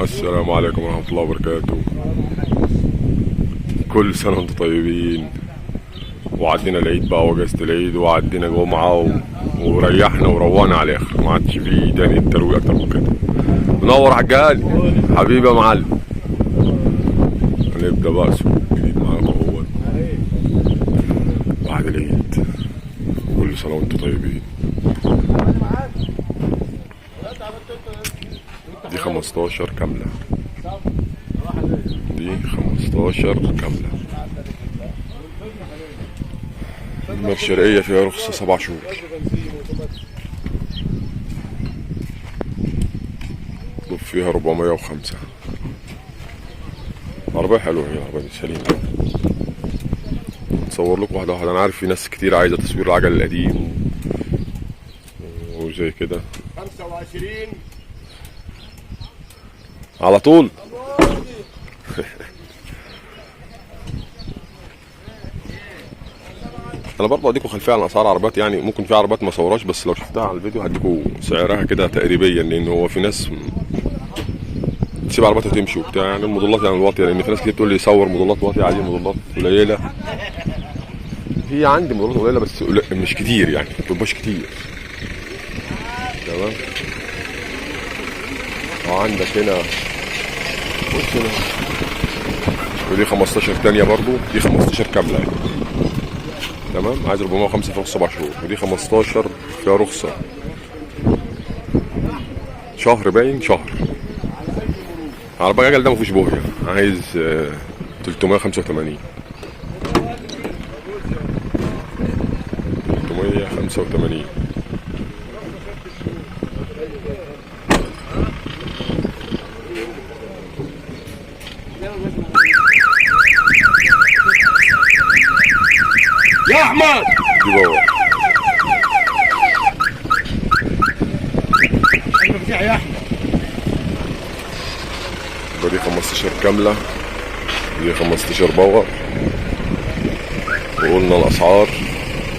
السلام عليكم ورحمة الله وبركاته. كل سنة وانتم طيبين، وعدينا العيد بقى واجازة العيد، وعدينا جمعة وريحنا وروقنا على الآخر، ما عادش فيه تاني الترويق أكتر من كده. منور حجالي حبيبي يا معلم. هنبدأ بقى سوق جديد معاكم اهوت بعد العيد. كل سنة وانتم طيبين. دي 15 كاملة، دي 15 كاملة. المرة الشرقية فيها رخصة 7 شهور. ضف فيها 405. عربية حلوة، هي عربية سليمة. نصور لكم واحدة واحدة. أنا عارف في ناس كتير عايزة تصوير العجل القديم وزي كده. 25 على طول. انا برضه هديكوا خلفيه عن اسعار عربيات، يعني ممكن في عربيات ما صوراش، بس لو شفتها على الفيديو هديكوا سعرها كده تقريبيا، لان هو في ناس تسيب عربياتها وتمشي وبتاع، يعني الموديلات يعني الواطيه، لان في ناس كتير تقول لي صور موديلات واطيه. عادي موديلات قليله، هي عندي موديلات قليله بس مش كتير، يعني ما بتبقاش كتير. تمام. وعندك هنا بص هنا، ودي 15 تانية برضو، دي 15 كاملة يعني. تمام. عايز 405 في رخصة 7 شهور، ودي 15 فيها رخصة شهر، باين شهر. عربية عجل ده مفيش بوهية. عايز 385. 385. يا احمد دي باور. يا احمد دي 15 كاملة، دي 15 باور. وقلنا الأسعار،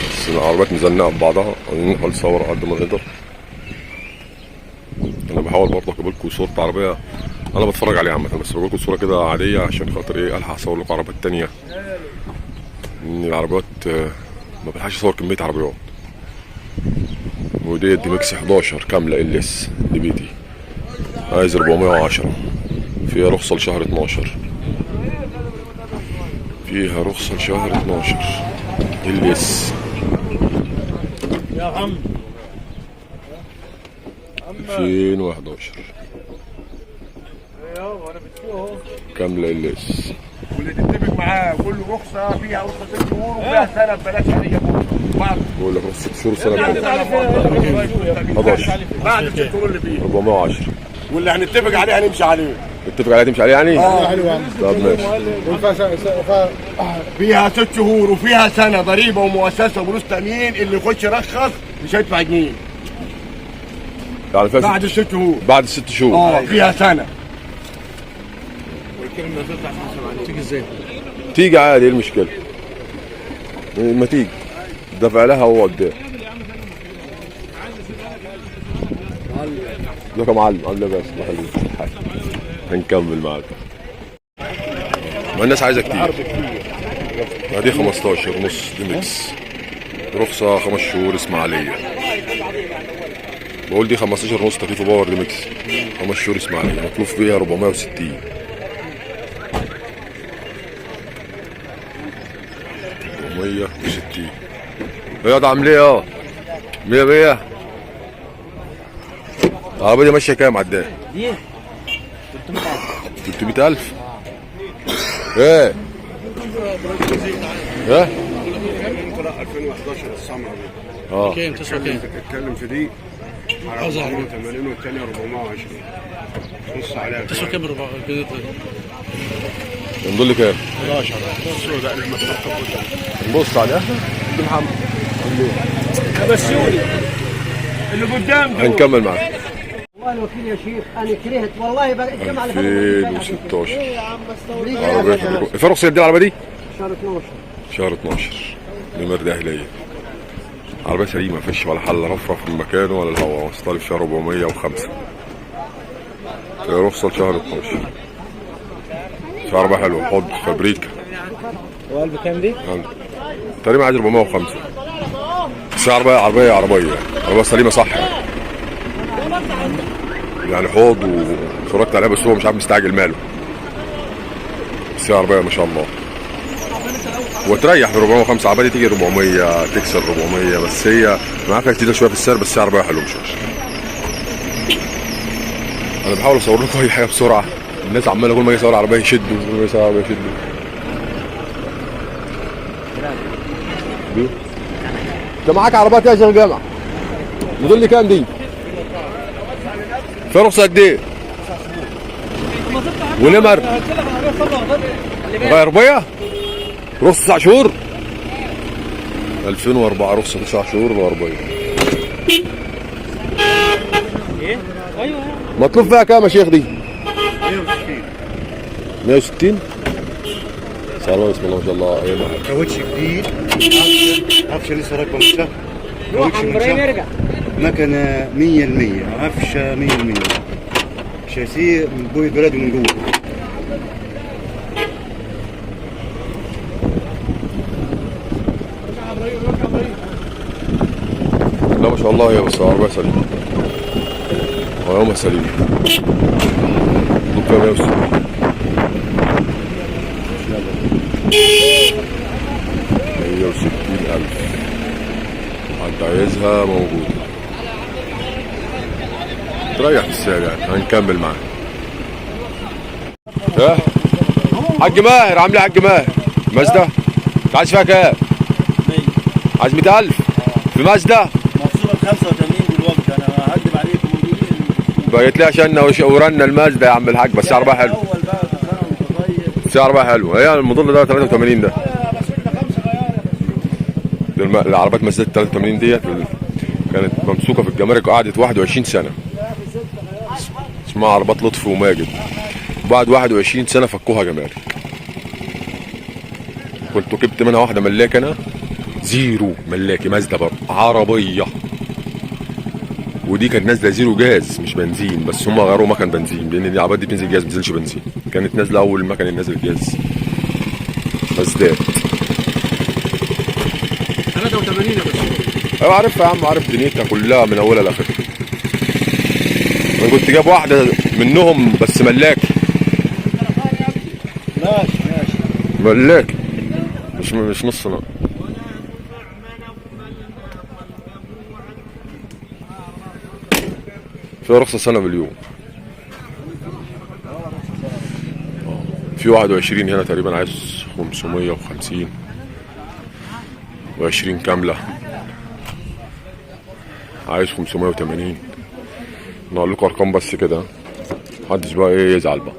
بس العربيات مزنقة ببعضها، نحاول نصور قد ما نقدر. أنا بحاول برضه أجيب لكم صورة عربية أنا بتفرج عليها عامة، بس بجيب لكم صورة كده عادية عشان خاطر إيه، ألحق أصور لكم عربيات تانية. إن العربيات ما بلحقش أصور كمية عربيات. ودي دي ميكس 11 كاملة LS لبيتي، عايز 410. فيها رخصة لشهر 12. فيها رخصة لشهر 12 LS. يا عم 2011 ايوه انا بتشوفه اهو. كاملة LS. واللي تتفق معاه كل رخصه فيها رخصه 6 شهور وفيها سنه ببلاش عليا بعد. بقول لك رخصة 6 شهور سنة ببلاش. 11 بعد ال 6 شهور اللي فيه 410. واللي هنتفق عليه هنمشي عليه. اتفق عليها تمشي عليه يعني؟ حلو يا عم. طب ماشي. فيها 6 شهور وفيها سنه ضريبه ومؤسسه وفلوس تامين. اللي يخش يرخص مش هيدفع جنيه يعني فيها بعد ال 6 شهور. بعد ال6 شهور. فيها سنه. تيجي ازاي؟ تيجي عادي، ايه المشكلة؟ ما تيجي دفع لها هو قدام. ازيك يا معلم؟ عامل ايه بس؟ الله يخليك. هنكمل معاك. ما الناس عايزة كتير. دي 15 نص دي ميكس، رخصة 5 شهور اسماعيلية. بقول دي 15 نص تكييف باور دي ميكس 5 شهور اسماعيلية، مطلوب فيها 460. 460. ايه ده عامل ايه؟ 100 100. العربية دي ماشية كام عداد؟ دي 300,000. ايه؟ ايه؟ 2011 السمرة دي. اه كام تسوى كام؟ تتكلم في دي على 480 والثانيه 420. بص عليها تسوى كام ربع كده؟ نقول لي كام؟ 11 السوداء اللي نبص عليها. دي محمد بسيوني اللي قدام دول. هنكمل معاك. والله الوكيل يا شيخ انا كرهت والله بقى الجمعه اللي 2016 ايه يا عم عربية استوري في رخصة دي العربية دي؟ شهر 12 شهر 12 نمر داخلية. عربية سليمة مفيش ولا حل رفرف من مكانه ولا الهواء. وصلت في 405. رخصة لشهر 12. في عربية حلوة حوض فابريكا. وقلب كام دي؟ تقريبا عايز 405. بس عربية سليمة صح يعني حوض واتفرجت عليها، بس هو مش عارف مستعجل ماله. بس هي عربية ما شاء الله وتريح ب 405. عربية تيجي 400 تكسر 400، بس هي معاك جديدة شوية في السعر، بس هي عربية حلوة مش وحشة. أنا بحاول أصور لكم أي حاجة بسرعة. الناس عمالة كل ما أجي أصور عربية يشدوا، كل ما أجي أصور عربية يشدوا. أنت معاك عربيات يا شيخ جامع؟ موديل لي كام دي؟ فيها رخصة قد إيه؟ ونمر غير بيا رخصة 9 شهور 2004 رخصة 9 شهور واربعين. ايه؟ ايوه مطلوب فيها كام يا شيخ دي؟ 160. بسم الله ما شاء الله. ايه معاك؟ كاوتش جديد عفشه لسه راكبه من شهر. روح عم ابراهيم يرجع. مكنه 100%، عفشه 100%، شاسيه من جوه البلد ومن جوه. لا ما شاء الله هي بس عربية سليمة ويومها سليم. مطلوب فيها 160. 160,000. انت عايزها موجودة. تريح في السعر يعني. هنكمل معاك. ها حاج ماهر عامل ايه يا حاج ماهر؟ مازدا عايز فيها كام؟ عايز 100,000 في مازدا؟ مقصوره ب 85 دلوقتي. انا هكدب عليكم موجودين. بقيت لي عشان ورنا المازدا يا عم الحاج، بس عربية حلوة. اول بقى سنه وانت طيب. بس عربية حلوة. هي الموديل ده 83 ده. العربيات مازدا 83 ديت كانت ممسوكة في الجمارك وقعدت 21 سنة. اسمها عربيات لطفي وماجد. بعد 21 سنة فكوها جمارك. كنت ركبت منها واحدة ملاكة أنا زيرو ملاكي مازدا برضه عربية، ودي كانت نازلة زيرو جاز مش بنزين، بس هم غيروا مكان بنزين لأن دي العربيات دي بتنزل جاز ما بتنزلش بنزين. كانت نازلة أول مكان اللي نازل جاز مازدات. 83 يا باشا. أيوة عارفها يا عم، عارف دنيتها كلها من أولها لآخرها. أنا كنت جايب واحدة منهم بس ملاكي. ماشي ملاكي مش نص نقط. فيها رخصة سنة مليون. في 21 هنا تقريبا عايز 550 و20 كاملة عايز 580. نقول لكم ارقام بس كده محدش بقى ايه يزعل بقى.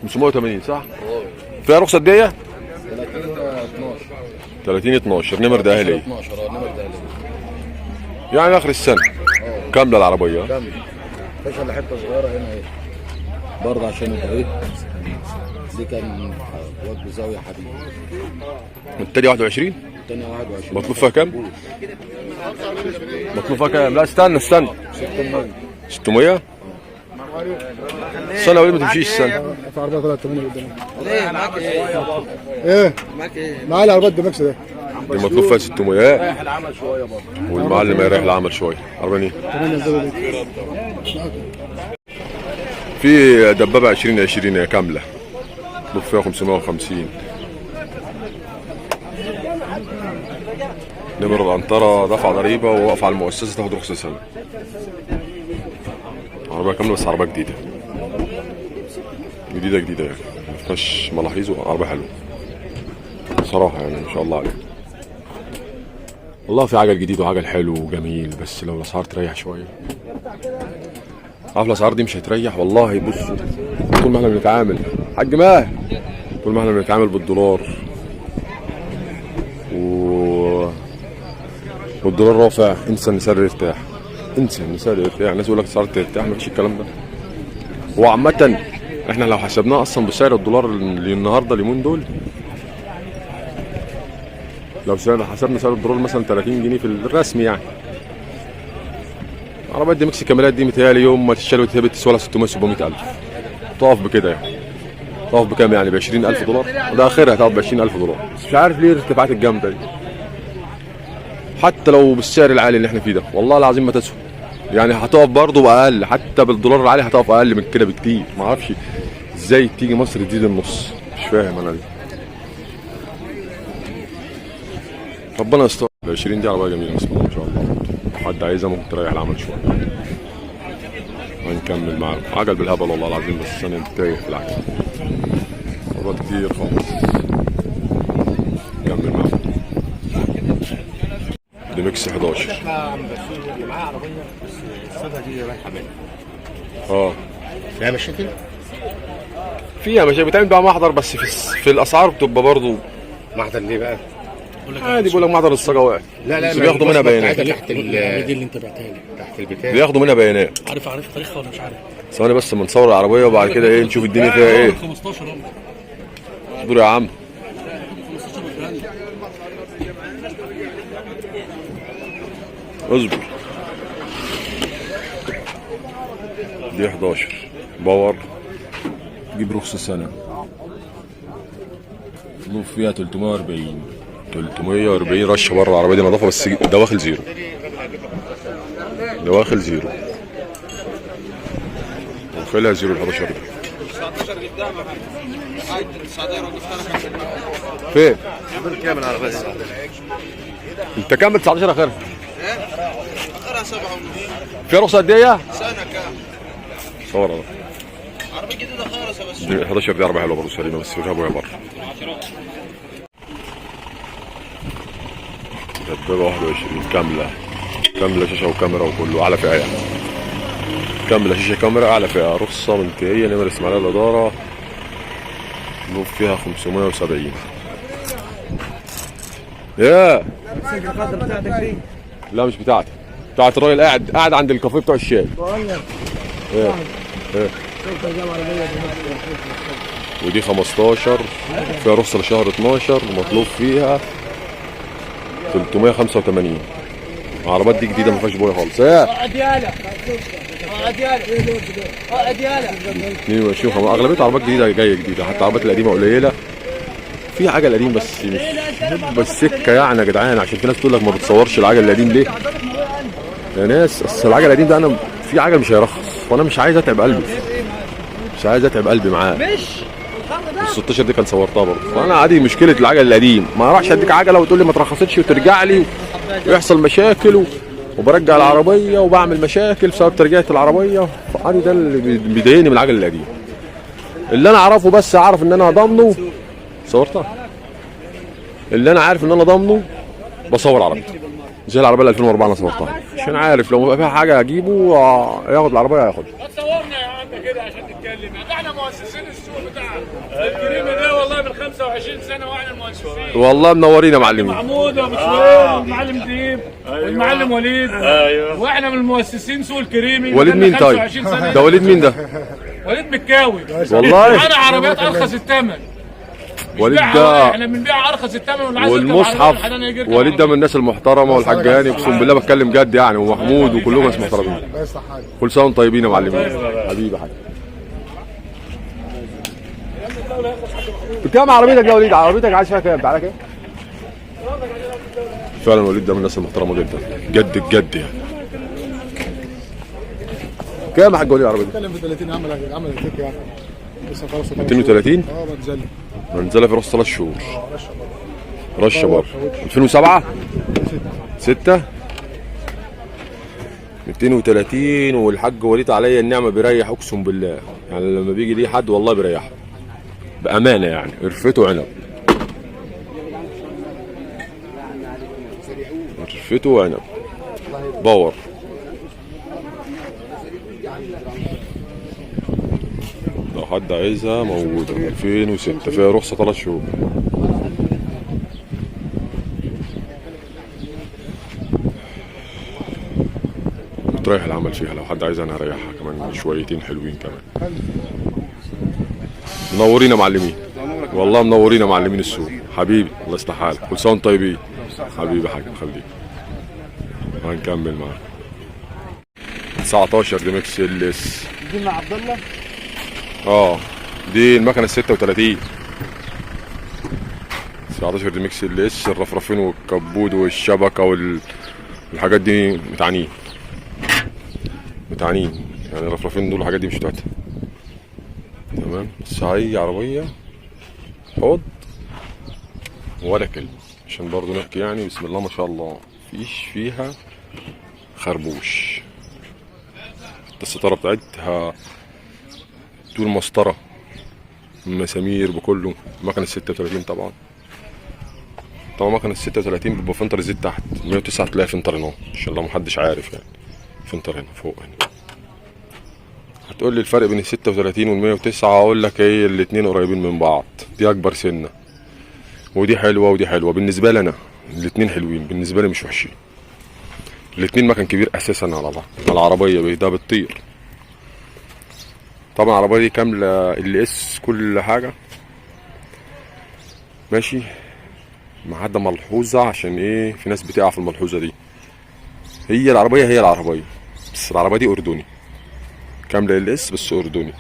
$580 صح؟ فيها رخصة قد ايه؟ 30/12 نمر داخلية. 12 نمر داخلية يعني اخر السنة كاملة العربية. كامل. فيش الا حتة صغيرة هنا اهي برضه عشان يبقى ايه دي كان واد بزاوية حبيبي. والتاني 21 التانية 21 مطلوب فيها كام؟ مطلوب فيها كام؟ لا استنى 600. السنة وليه ما تمشيش السنة؟ في عربية طلعت 8 قدامي. ليه معاك ايه؟ ايه؟ معاك ايه؟ معايا العربيات دي ماكس ده. دي مطلوب فيها 600. رايح العمل شوية برضه. والمعلم يريح العمل شوية. عربية 8 قدامي. في دبابة 2020 كاملة مطلوب فيها 550. نمر العنطرة دفع ضريبة ووقف على المؤسسة تاخد رخصة سنة. عربية كاملة بس عربية جديدة يعني مفيهاش ملاحظ وعربية حلوة صراحة يعني ما شاء الله عليها. والله في عجل جديد وعجل حلو وجميل، بس لو الأسعار تريح شوية. عارف الأسعار دي مش هتريح والله. بصوا طول ما احنا بنتعامل حاج ماهر، طول ما احنا بنتعامل بالدولار والدولار رافع، انسى ان سعر يرتاح. الناس يقول لك سعر ترتاح، مفيش الكلام ده. وعامة احنا لو حسبناه اصلا بسعر الدولار اللي النهارده اليومين دول، لو حسبنا سعر الدولار مثلا 30 جنيه في الرسمي يعني، عربيات دي ميكس كاميرات دي متهيألي يوم ما تشتري وتهبط تسوى لها 600 700 ألف. تقف بكده يعني. تقف بكام يعني؟ ب 20,000 دولار، وده آخرها تقف ب 20,000 دولار، بس مش عارف ليه الارتفاعات الجامدة دي. حتى لو بالسعر العالي اللي احنا فيه ده والله العظيم ما تسوى. يعني هتقف برضه بأقل، حتى بالدولار العالي هتقف أقل من كده بكتير، ما اعرفش ازاي تيجي مصر تزيد النص، مش فاهم انا دي. ربنا يستر. ال 20 دي عربية جميلة بسم الله ما شاء الله. حد عايزها ممكن تريح العمل شوية. هنكمل معاكم. عجل بالهبل والله العظيم، بس انا تايه في العجل. عربيات كتير خالص. نكمل معاكم. دي ميكس 11. معاه عربيه بس الصدى دي رايحه منها. فيها مشاكل؟ فيها مشاكل، بتعمل بقى محضر، بس في الاسعار بتبقى برضه محضر ليه بقى؟ عادي. بيقول لك محضر الصاجه واقع. لا بس بياخدوا منها بيانات. تحت دي اللي انت بعتها لي تحت البتاع. بياخدوا منها بيانات. عارف تاريخها ولا مش عارف؟ ثواني بس اما نصور العربيه وبعد كده ايه نشوف الدنيا فيها ايه. 15 اهو. اصبر يا عم. اصبر. دي 11 باور، جيب رخص السنه، نوف فيها 340 رشه بره. العربيه دي نظافه بس دواخل زيرو. دواخل زيرو. وخلها زيرو ال 11 دي. فين؟ كام العربيه دي؟ انت كام 19 اخرها؟ اخرها 7 ونص. فيها رخصه قد ايه؟ سنه كام؟ صور اهو. عربيه جديده خالصه بس. دي 11 دي عربيه حلوه برضه سليمه، بس فيها ابويا بره. دبابه 21 كامله. كامله شاشه وكاميرا وكله، اعلى فئه يعني. كامله شاشه كاميرا، اعلى فئه، رخصه ملكيه، نمر اسماعيليه الاداره، نوف فيها 570. يا لا مش بتاعتي، بتاعت الراجل قاعد عند الكافيه بتوع الشاي. ايه ودي 15 فيها رخصه لشهر 12 ومطلوب فيها 385. العربيات دي جديده ما فيهاش بويه خالص. ايه 22 اغلبيه عربيات جديده جايه جديده، حتى العربيات القديمه قليله. في عجل قديم بس مش بالسكه يعني يا جدعان، عشان في ناس تقول لك ما بتصورش العجل القديم ليه؟ يا ناس اصل العجل القديم ده انا في عجل مش هيرخص، وانا مش عايز اتعب قلبي. مش عايز اتعب قلبي معاه. ال 16 دي كان صورتها برضه، فانا عادي. مشكله العجل القديم ما راحش اديك عجله وتقول لي ما ترخصتش وترجع لي ويحصل مشاكل وبرجع العربيه وبعمل مشاكل بسبب ترجيعه العربيه. فعادي ده اللي بيضايقني من العجل القديم. اللي انا اعرفه بس اعرف ان انا ضامنه صورتها. اللي انا عارف ان انا ضامنه بصور عربيتي، زي العربيه 2004 انا صورتها، عشان عارف لو بقى فيها حاجه اجيبه ياخد العربيه هياخدها. تصورنا يا عم كده عشان نتكلم، احنا مؤسسين السوق بتاعنا. الكريمه ده والله من 25 سنه واحنا المؤسسين. والله منورين يا معلمين. محمود وابو شويل والمعلم ديب والمعلم وليد. ايوه واحنا من المؤسسين سوق الكريمي. وليد مين طيب؟ ده وليد مين ده؟ وليد مكاوي. والله معانا عربيات ارخص الثمن. وليد ده احنا بنبيع ارخص الثمن والمصحف. وليد ده من الناس المحترمه والحاج هاني اقسم بالله بتكلم جد يعني، ومحمود وكلهم ناس محترمين. كل سنه وانتم طيبين يا معلمين. حبيبي حاج. بكام عربيتك يا وليد؟ عربيتك عايز فيها كام؟ تعالى كام؟ فعلا وليد ده من الناس المحترمه جدا جد الجد يعني. كام يا حاج وليد عربيتك؟ بتكلم في 30 عمل التك يعني. لسه خلاص 230 منزله. منزله في رص 3 شهور. رشه بره 2007 6 230. والحاج وليد عليا النعمه بيريح اقسم بالله يعني، لما بيجي ليه حد والله بيريحه بامانه يعني. قرفته عنب، قرفته عنب باور. لو حد عايزها موجوده 2006 فيها رخصه 3 شهور. تريح العمل فيها، لو حد عايزها انا هريحها كمان شويتين حلوين كمان. منورين يا معلمين والله، منورين يا معلمين السوق. حبيبي الله يصلح حالك، كل سنه وانتم طيبين. حبيبي حاجه خليك. هنكمل معاك. 19 دي ميكس ال اس. دي مع عبد الله. دي المكنه 36 19 دي ميكس ال اس. الرفرفين والكبود والشبكه والحاجات دي متعانين يعني الرفرفين دول الحاجات دي مش بتاعتها. تمام. بس هي عربيه حوض ولا كلمه عشان برضو نحكي يعني بسم الله ما شاء الله مفيش فيها خربوش. الستاره بتاعتها طول مسطره مسامير بكله. مكنه 36 طبعا مكنه 36 بيبقى فلتر زيت تحت 109 تلاقي فلتر هنا ان شاء الله محدش عارف يعني فلتر هنا فوق هنا. هتقول لي الفرق بين ال 36 وال 109 اقول لك ايه الاتنين قريبين من بعض. دي اكبر سنه ودي حلوه ودي حلوه بالنسبه لي انا. الاتنين حلوين بالنسبه لي مش وحشين. الاتنين مكن كبير اساسا على بعض. العربيه ده بتطير طبعا. العربيه دي كامله ال اس كل حاجه ماشي ما عدا ملحوظه عشان ايه في ناس بتقع في الملحوظه دي. هي العربيه بس العربيه دي اردني كامله ال اس بس اردني.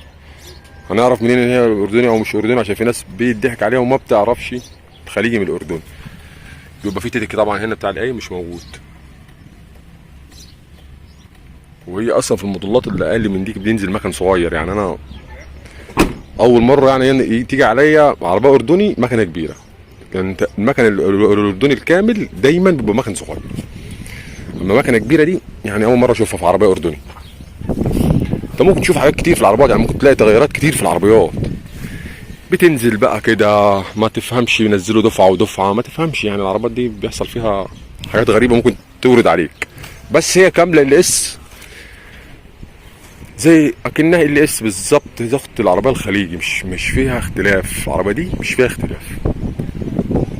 هنعرف منين ان هي اردني او مش اردني عشان في ناس بيضحك عليها وما بتعرفش خليجي من الاردن. بيبقى في تيتك طبعا هنا بتاع الاي مش موجود. وهي اصلا في الموديلات اللي اقل من دي بينزل مكن صغير. يعني انا اول مره يعني تيجي عليا عربيه اردني مكنه كبيره. يعني المكن الاردني الكامل دايما بيبقى مكن صغير. اما مكنه كبيره دي يعني اول مره اشوفها في عربيه اردني. انت ممكن تشوف حاجات كتير في العربيات يعني ممكن تلاقي تغيرات كتير في العربيات بتنزل بقى كده ما تفهمش ينزلوا دفعه ودفعه ما تفهمش. يعني العربيات دي بيحصل فيها حاجات غريبه ممكن تورد عليك. بس هي كامله ال اس زي اكنها ال اس بالظبط. ضغط العربيه الخليجي مش فيها اختلاف. العربيه دي مش فيها اختلاف.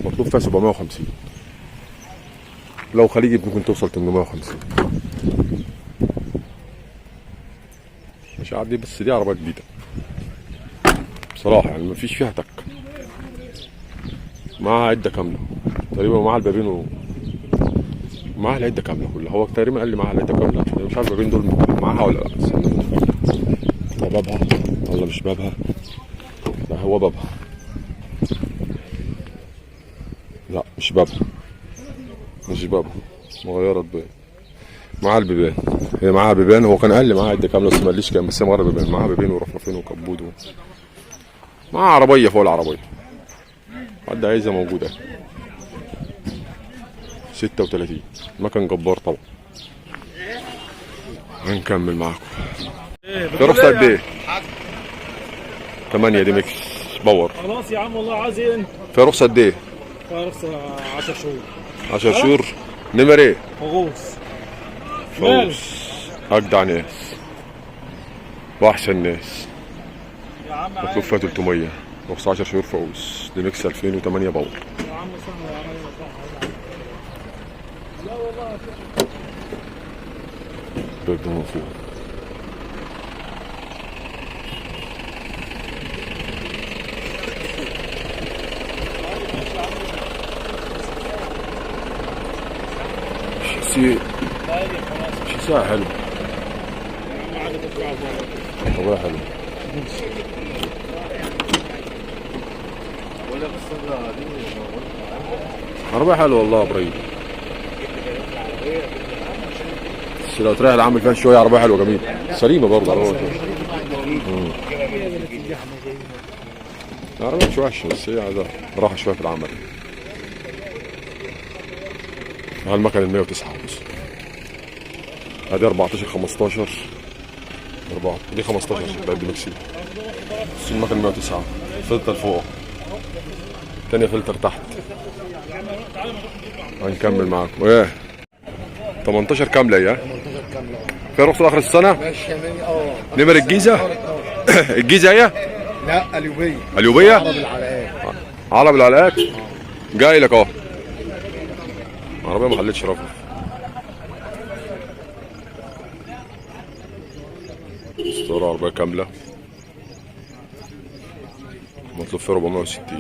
مطلوب فيها 750 لو خليجي ممكن توصل 850 مش عارف دي. بس دي عربيه جديده بصراحه يعني مفيش فيها تك. معاها عده كامله تقريبا معاها البابين معاها العده كامله كلها. هو تقريبا قال لي معاها العده كامله مش عارف البابين دول معاها ولا لا. ده بابها ولا مش بابها؟ لا هو بابها. لا مش بابها مغيره بيبان. معاها البيبان. هي معاها بيبان. هو كان قال لي معاها عده كامله بس ما قاليش كام. بس هي مغيره بيبان. معاها بيبان ورفرفين وكبود معاها عربيه فوق العربيه. حد عايزها موجوده 36 مكان جبار طبعا. هنكمل معاكم. في رخصة قد ايه؟ 8 دي ميكس باور. خلاص يا عم والله عايزين. في رخصة قد ايه؟ في رخصة 10 شهور. 10 شهور. نمر ايه؟ فوز. اجدع ناس واحسن ناس. مطلوب فيها 300. رخصة 10 شهور فوز. دي ميكس 2008 باور. يا عم سهل يا عم. لا والله بيبدأ من فوق. شيء حلو. والله حلو. عربية حلوة والله يا ابراهيم. بس لو تريح العمل فيها شوية عربية حلوة جميلة سليمة برضه. العربية مش وحشة بس هي عايزة راحة شوية في العمل. هالمكن ال 109 بس. هذه 14 15 4 دي 15 بعد مكسي. بس المكن 109 فلتر فوق تانية فلتر تحت. هنكمل معاكم ايه 18 كاملة يا 18 كامله. في رخصة اخر السنة. ماشي نمر الجيزة. الجيزة هي؟ لا اليوبيه. اليوبية؟ عرب العلاقات. عرب العلاقات جاي لك اهو. عربية ما خلتش رفرف. اسطورة عربية كاملة مطلوب فيها 460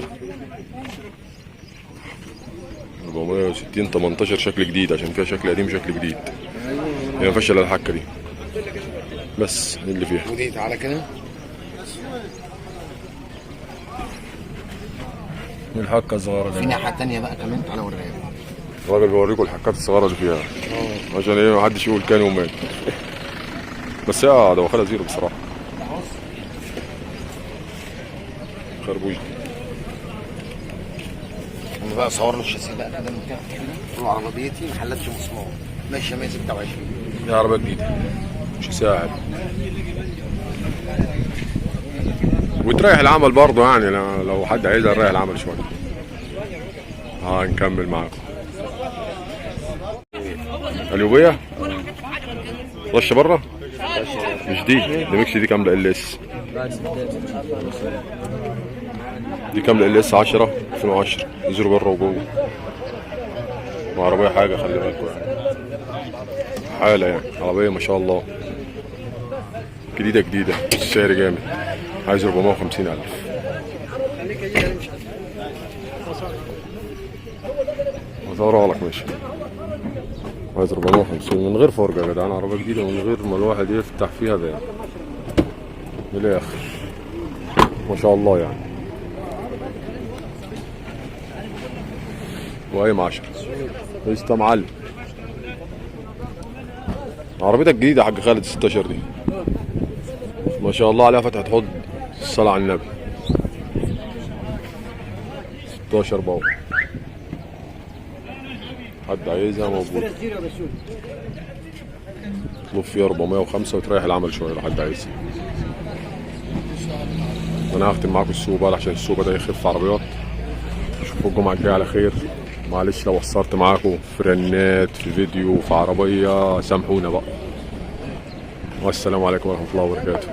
18 شكل جديد عشان فيها شكل قديم وشكل جديد. هي ما فيهاش الا الحكة دي. بس دي اللي فيها. ودي تعالى كده. الحكه الصغيره في دي ناحيه تانية بقى كمان، تعالى اوريها. الراجل بيوريكم الحكات الصغيره اللي فيها عشان ايه محدش يقول كان ومات. بس هي دواخلها زيرو بصراحه. خربوش انا بقى صور له الشاسيه بقى كده من تحت كده. عربيتي ما حلتش مسمار، ماشيه 126. دي عربيه جديده مش ساعد وتريح العمل برضه يعني لو حد عايزها نريح العمل شويه. هنكمل معاكم. اليوبيه رش بره مش دي ميكس، دي كامله ال اس. دي كامله ال اس 10 2010 زيرو بره وجوه. وعربيه حاجه خلي بالكم يعني حاله يعني عربيه ما شاء الله جديده السعر جامد. عايز 450,000. هصورها لك ماشي. عايز 450 من غير فرجه يا جدعان. عربيه جديده من غير ما الواحد يفتح فيها ده يعني. من الاخر ما شاء الله يعني. وقايم 10 لسه معلم. عربيتك جديده يا حاج خالد 16 دي ما شاء الله عليها فتحة حوض الصلاة على النبي. 16 باور. حد عايزها موجود. اطلب فيها 405 وتريح العمل شويه لو حد عايزها. انا هختم معاكم السوق بقى عشان السوق ده يخف عربيات. اشوفكم الجمعه الجايه على خير. معلش لو قصرت معاكم في رنات في فيديو في عربيه سامحونا بقى. والسلام عليكم ورحمه الله وبركاته.